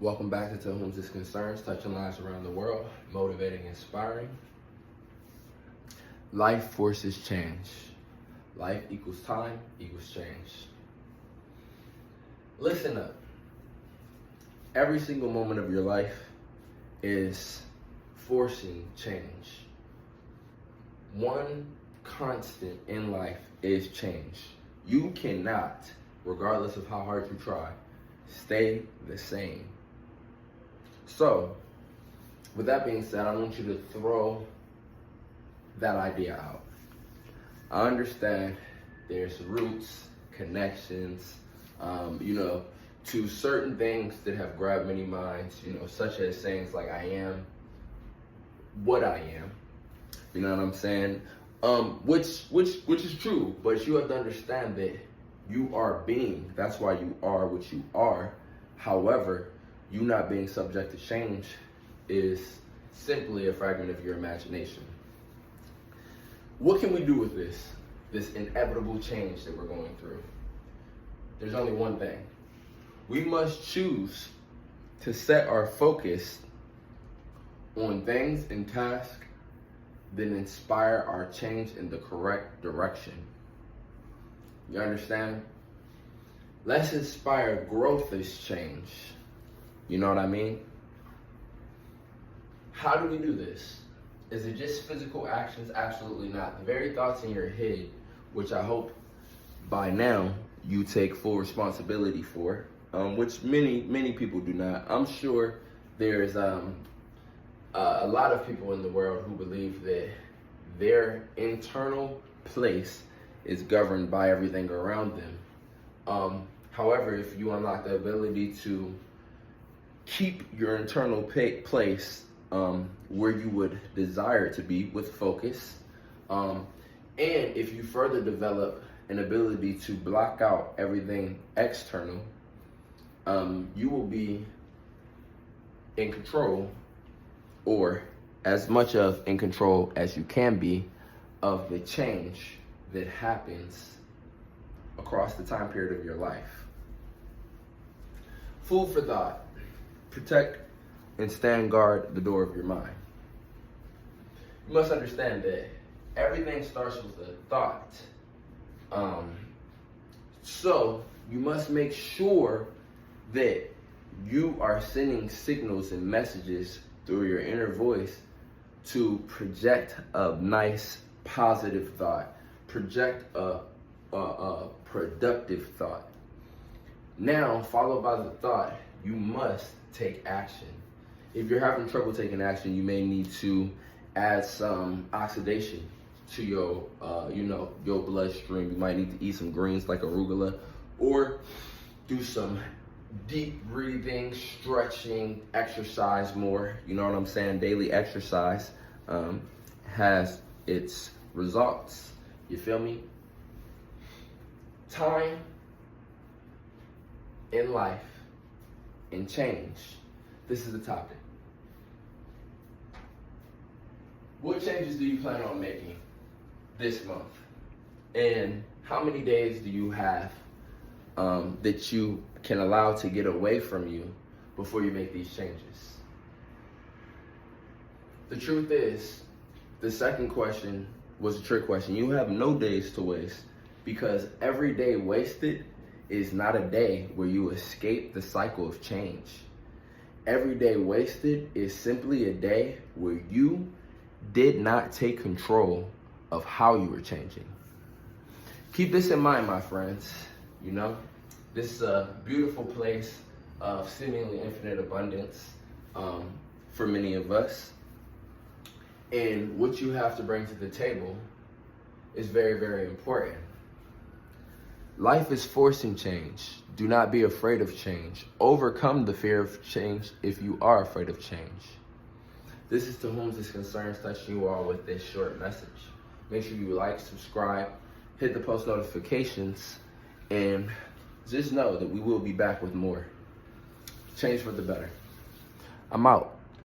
Welcome back to Whom This Concerns, touching lives around the world, motivating, inspiring. Life forces change. Life equals time equals change. Listen up. Every single moment of your life is forcing change. One constant in life is change. You cannot, regardless of how hard you try, stay the same. So, with that being said, I want you to throw that idea out. I understand there's roots, connections, to certain things that have grabbed many minds, such as sayings like I am what I am. You know what I'm saying? Which is true, but you have to understand that you are being. That's why you are what you are. However, you not being subject to change is simply a fragment of your imagination. What can we do with this inevitable change that we're going through? There's only one thing. We must choose to set our focus on things and tasks that inspire our change in the correct direction. You understand? Let's inspire growth as change. You know what I mean? How do we do this? Is it just physical actions? Absolutely not. The very thoughts in your head, which I hope by now you take full responsibility for, which many people do not. I'm sure there's a lot of people in the world who believe that their internal place is governed by everything around them. However, if you unlock the ability to keep your internal place where you would desire it to be with focus, and if you further develop an ability to block out everything external, you will be in control, or as much of in control as you can be, of the change that happens across the time period of your life. Food for thought. Protect and stand guard the door of your mind. You must understand that everything starts with a thought. So you must make sure that you are sending signals and messages through your inner voice to project a nice, positive thought. Project a productive thought. Now, followed by the thought, you must take action. If you're having trouble taking action, you may need to add some oxidation to your bloodstream. You might need to eat some greens like arugula, or do some deep breathing, stretching, exercise more. You know what I'm saying? Daily exercise has its results. You feel me? Time in life and change. This is the topic. What changes do you plan on making this month? And how many days do you have that you can allow to get away from you before you make these changes? The truth is, the second question was a trick question. You have no days to waste, because every day wasted is not a day where you escape the cycle of change. Every day wasted is simply a day where you did not take control of how you were changing. Keep this in mind, my friends. This is a beautiful place of seemingly infinite abundance for many of us. And what you have to bring to the table is very, very important. Life is forcing change. Do not be afraid of change. Overcome the fear of change if you are afraid of change. This is To Whom This Concerns, touching you all with this short message. Make sure you like, subscribe, hit the post notifications, and just know that we will be back with more. Change for the better. I'm out.